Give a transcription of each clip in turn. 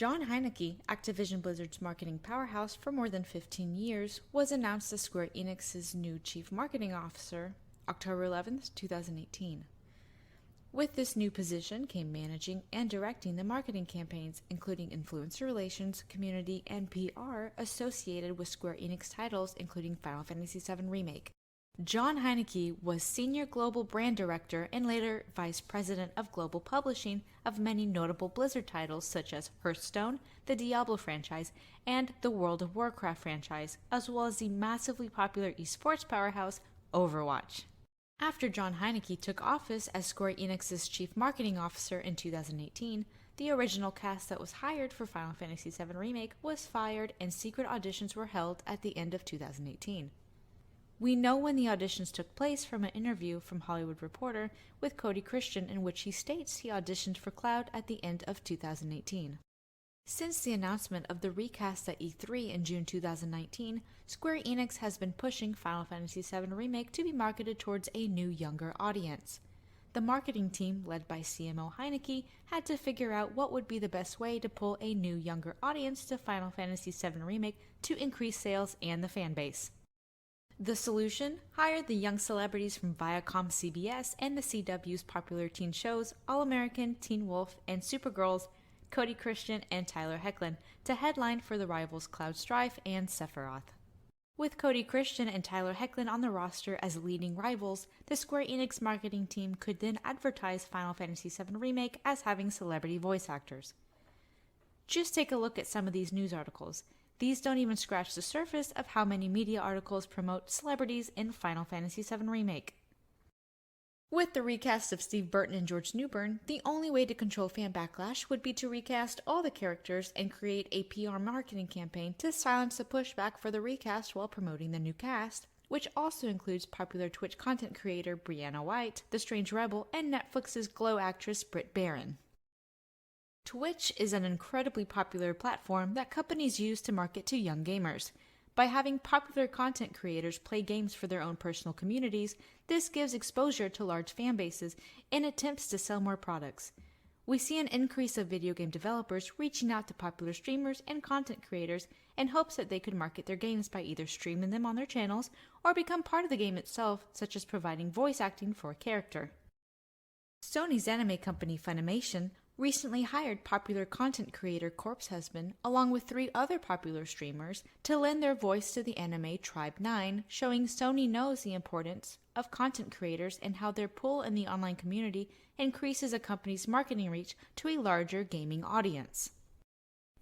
John Heineke, Activision Blizzard's marketing powerhouse for more than 15 years, was announced as Square Enix's new Chief Marketing Officer, October 11, 2018. With this new position came managing and directing the marketing campaigns, including influencer relations, community, and PR associated with Square Enix titles, including Final Fantasy VII Remake. John Heineke was Senior Global Brand Director and later Vice President of Global Publishing of many notable Blizzard titles such as Hearthstone, the Diablo franchise, and the World of Warcraft franchise, as well as the massively popular esports powerhouse Overwatch. After John Heineke took office as Square Enix's Chief Marketing Officer in 2018, the original cast that was hired for Final Fantasy VII Remake was fired and secret auditions were held at the end of 2018. We know when the auditions took place from an interview from Hollywood Reporter with Cody Christian in which he states he auditioned for Cloud at the end of 2018. Since the announcement of the recast at E3 in June 2019, Square Enix has been pushing Final Fantasy VII Remake to be marketed towards a new younger audience. The marketing team, led by CMO Heineke, had to figure out what would be the best way to pull a new younger audience to Final Fantasy VII Remake to increase sales and the fanbase. The solution? Hired the young celebrities from Viacom CBS and the CW's popular teen shows All-American, Teen Wolf, and Supergirls, Cody Christian and Tyler Hoechlin, to headline for the rivals Cloud Strife and Sephiroth. With Cody Christian and Tyler Hoechlin on the roster as leading rivals, the Square Enix marketing team could then advertise Final Fantasy VII Remake as having celebrity voice actors. Just take a look at some of these news articles. These don't even scratch the surface of how many media articles promote celebrities in Final Fantasy VII Remake. With the recast of Steve Burton and George Newbern, the only way to control fan backlash would be to recast all the characters and create a PR marketing campaign to silence the pushback for the recast while promoting the new cast, which also includes popular Twitch content creator Brianna White, The Strange Rebel, and Netflix's Glow actress Britt Baron. Twitch is an incredibly popular platform that companies use to market to young gamers. By having popular content creators play games for their own personal communities, this gives exposure to large fan bases and attempts to sell more products. We see an increase of video game developers reaching out to popular streamers and content creators in hopes that they could market their games by either streaming them on their channels or become part of the game itself, such as providing voice acting for a character. Sony's anime company Funimation recently hired popular content creator Corpse Husband, along with 3 other popular streamers, to lend their voice to the anime Tribe 9, showing Sony knows the importance of content creators and how their pull in the online community increases a company's marketing reach to a larger gaming audience.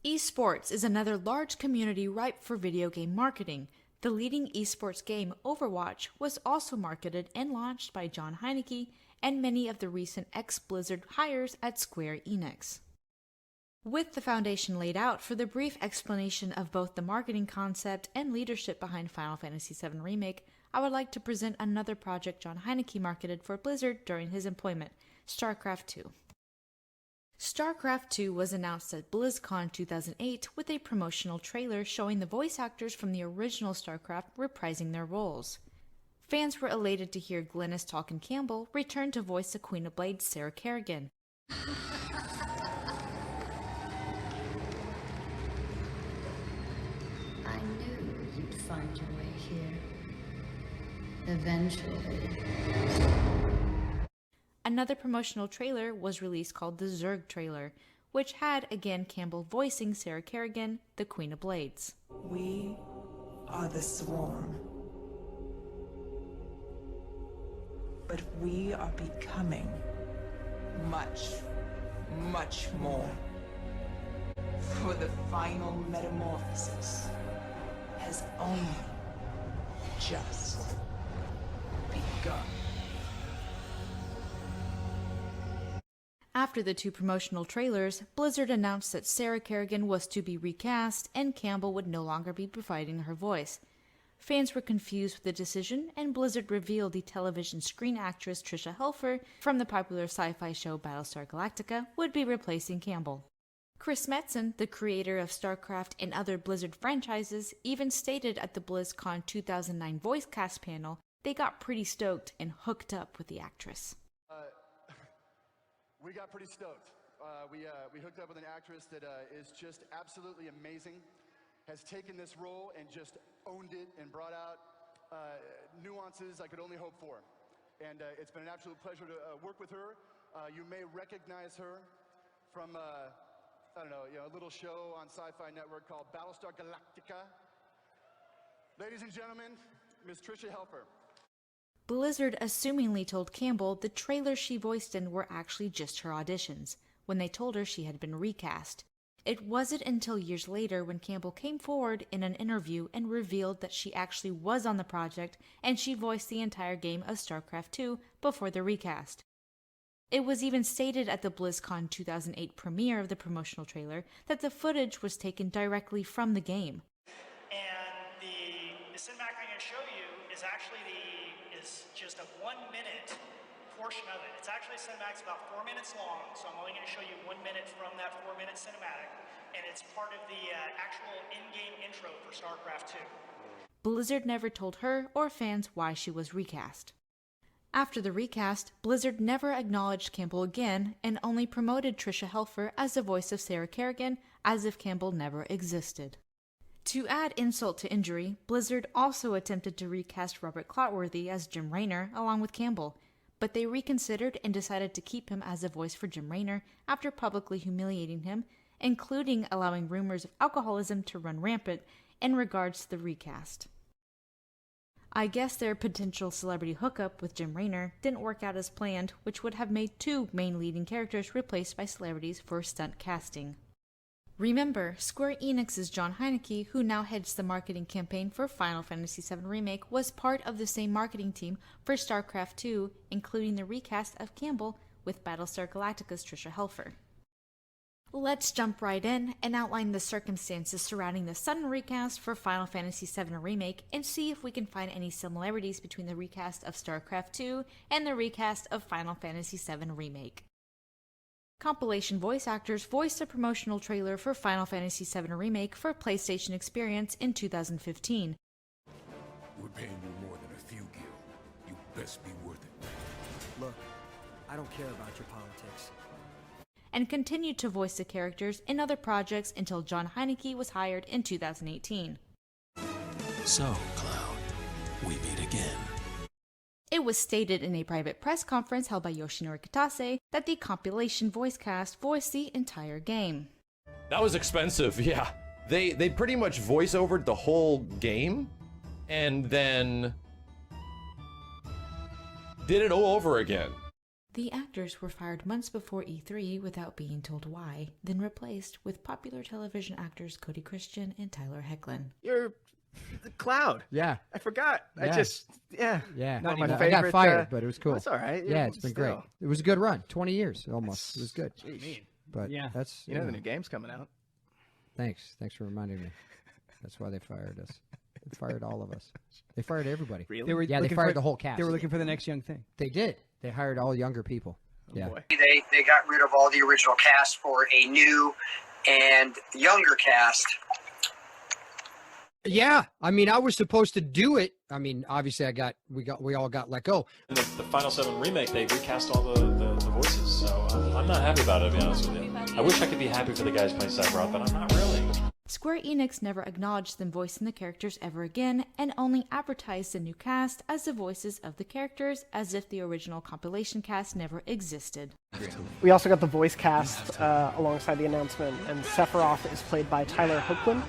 Esports is another large community ripe for video game marketing. The leading esports game, Overwatch, was also marketed and launched by John Heineke and many of the recent ex-Blizzard hires at Square Enix. With the foundation laid out for the brief explanation of both the marketing concept and leadership behind Final Fantasy VII Remake, I would like to present another project John Heineke marketed for Blizzard during his employment, StarCraft II. StarCraft II was announced at BlizzCon 2008 with a promotional trailer showing the voice actors from the original StarCraft reprising their roles. Fans were elated to hear Glynis Talkin Campbell return to voice the Queen of Blades, Sarah Kerrigan. I knew you'd find your way here. Eventually. Another promotional trailer was released called the Zerg trailer, which had again Campbell voicing Sarah Kerrigan, the Queen of Blades. We are the Swarm. But we are becoming much, much more. For the final metamorphosis has only just begun. After the 2 promotional trailers, Blizzard announced that Sarah Kerrigan was to be recast and Campbell would no longer be providing her voice. Fans were confused with the decision, and Blizzard revealed the television screen actress Tricia Helfer from the popular sci-fi show Battlestar Galactica would be replacing Campbell. Chris Metzen, the creator of StarCraft and other Blizzard franchises, even stated at the BlizzCon 2009 voice cast panel they got pretty stoked and hooked up with the actress. We got pretty stoked. We hooked up with an actress that is just absolutely amazing, has taken this role and just owned it and brought out nuances I could only hope for. And it's been an absolute pleasure to work with her. You may recognize her from, I don't know, a little show on Sci-Fi Network called Battlestar Galactica. Ladies and gentlemen, Miss Tricia Helfer. Blizzard assumingly told Campbell the trailers she voiced in were actually just her auditions, when they told her she had been recast. It wasn't until years later when Campbell came forward in an interview and revealed that she actually was on the project and she voiced the entire game of StarCraft II before the recast. It was even stated at the BlizzCon 2008 premiere of the promotional trailer that the footage was taken directly from the game. And the cinematic I'm going to show you is actually just a 1 minute portion of it. It's actually cinematic's about 4 minutes long, so I'm only going to show you 1 minute from that 4 minute cinematic, and it's part of the actual in-game intro for StarCraft II. Blizzard never told her or fans why she was recast. After the recast, Blizzard never acknowledged Campbell again and only promoted Tricia Helfer as the voice of Sarah Kerrigan as if Campbell never existed. To add insult to injury, Blizzard also attempted to recast Robert Clotworthy as Jim Raynor along with Campbell, but they reconsidered and decided to keep him as a voice for Jim Raynor after publicly humiliating him, including allowing rumors of alcoholism to run rampant in regards to the recast. I guess their potential celebrity hookup with Jim Raynor didn't work out as planned, which would have made 2 main leading characters replaced by celebrities for stunt casting. Remember, Square Enix's John Heineke, who now heads the marketing campaign for Final Fantasy VII Remake, was part of the same marketing team for StarCraft II, including the recast of Campbell with Battlestar Galactica's Tricia Helfer. Let's jump right in and outline the circumstances surrounding the sudden recast for Final Fantasy VII Remake and see if we can find any similarities between the recast of StarCraft II and the recast of Final Fantasy VII Remake. Compilation voice actors voiced a promotional trailer for Final Fantasy VII Remake for PlayStation Experience in 2015. We're paying you more than a few gil. You best be worth it. Look, I don't care about your politics. And continued to voice the characters in other projects until John Heineke was hired in 2018. So, Cloud, we meet again. It was stated in a private press conference held by Yoshinori Kitase that the compilation voice cast voiced the entire game. That was expensive, yeah. They pretty much voice-overed the whole game and then did it all over again. The actors were fired months before E3 without being told why, then replaced with popular television actors Cody Christian and Tyler Hoechlin. You're the Cloud. Yeah. I forgot. Yeah. Yeah. Not my anymore. favorite, I got fired, but it was cool. That's all right. Yeah, it's been great. It was a good run. 20 years almost. It was good. Jeez. But Yeah. that's You know the new game's coming out. Thanks for reminding me. That's why they fired us. They fired all of us. They fired everybody. Really? They were Yeah, they looking fired for- the whole cast. They were looking for the next young thing. They did. They hired all younger people. Yeah. Boy. They got rid of all the original cast for a new and younger cast. Yeah, I mean, I was supposed to do it. I mean, obviously, we all got let go. In the Final 7 remake, they recast all the voices, so I'm not happy about it, to be honest with you. I wish I could be happy for the guys playing Sephiroth, but I'm not really. Square Enix never acknowledged them voicing the characters ever again, and only advertised the new cast as the voices of the characters, as if the original compilation cast never existed. We also got the voice cast alongside the announcement, and Sephiroth is played by Tyler Hoechlin,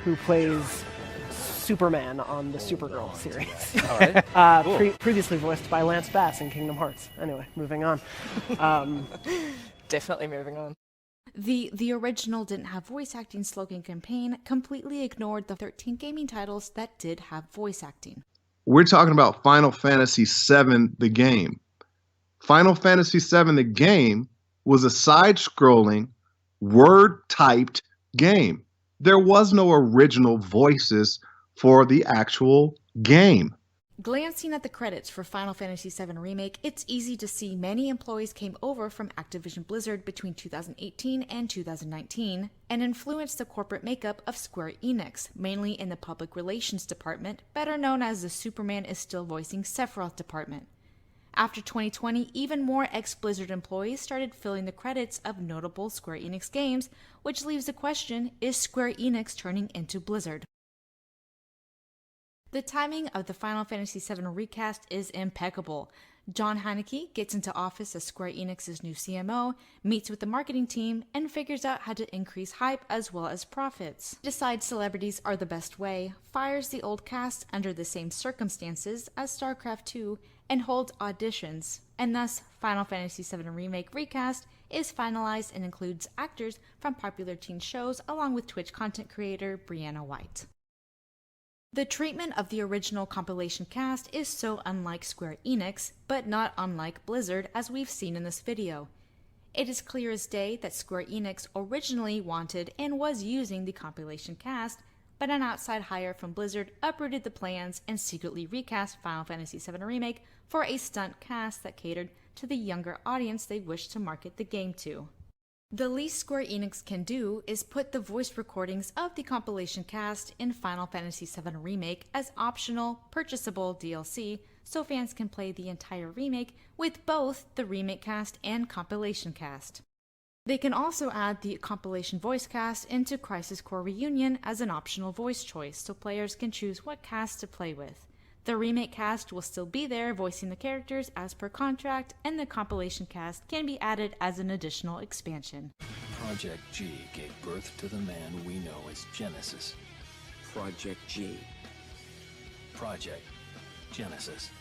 who plays Superman on the Supergirl series. All right. Previously voiced by Lance Bass in Kingdom Hearts. Anyway, moving on. Definitely moving on. The original didn't have voice acting slogan campaign completely ignored the 13 gaming titles that did have voice acting. We're talking about Final Fantasy VII, the game. Final Fantasy VII, the game, was a side-scrolling, word-typed game. There was no original voices for the actual game. Glancing at the credits for Final Fantasy VII Remake, it's easy to see many employees came over from Activision Blizzard between 2018 and 2019 and influenced the corporate makeup of Square Enix, mainly in the public relations department, better known as the Superman is still voicing Sephiroth department. After 2020, even more ex-Blizzard employees started filling the credits of notable Square Enix games, which leaves the question, is Square Enix turning into Blizzard? The timing of the Final Fantasy VII recast is impeccable. John Haneke gets into office as Square Enix's new CMO, meets with the marketing team, and figures out how to increase hype as well as profits. Decides celebrities are the best way, fires the old cast under the same circumstances as StarCraft II, and holds auditions, and thus Final Fantasy VII Remake Recast is finalized and includes actors from popular teen shows along with Twitch content creator Brianna White. The treatment of the original compilation cast is so unlike Square Enix, but not unlike Blizzard as we've seen in this video. It is clear as day that Square Enix originally wanted and was using the compilation cast, but an outside hire from Blizzard uprooted the plans and secretly recast Final Fantasy VII Remake for a stunt cast that catered to the younger audience they wished to market the game to. The least Square Enix can do is put the voice recordings of the compilation cast in Final Fantasy VII Remake as optional, purchasable DLC so fans can play the entire remake with both the Remake Cast and compilation cast. They can also add the compilation voice cast into Crisis Core Reunion as an optional voice choice so players can choose what cast to play with. The Remake Cast will still be there voicing the characters as per contract, and the compilation cast can be added as an additional expansion. Project G gave birth to the man we know as Genesis. Project G. Project Genesis.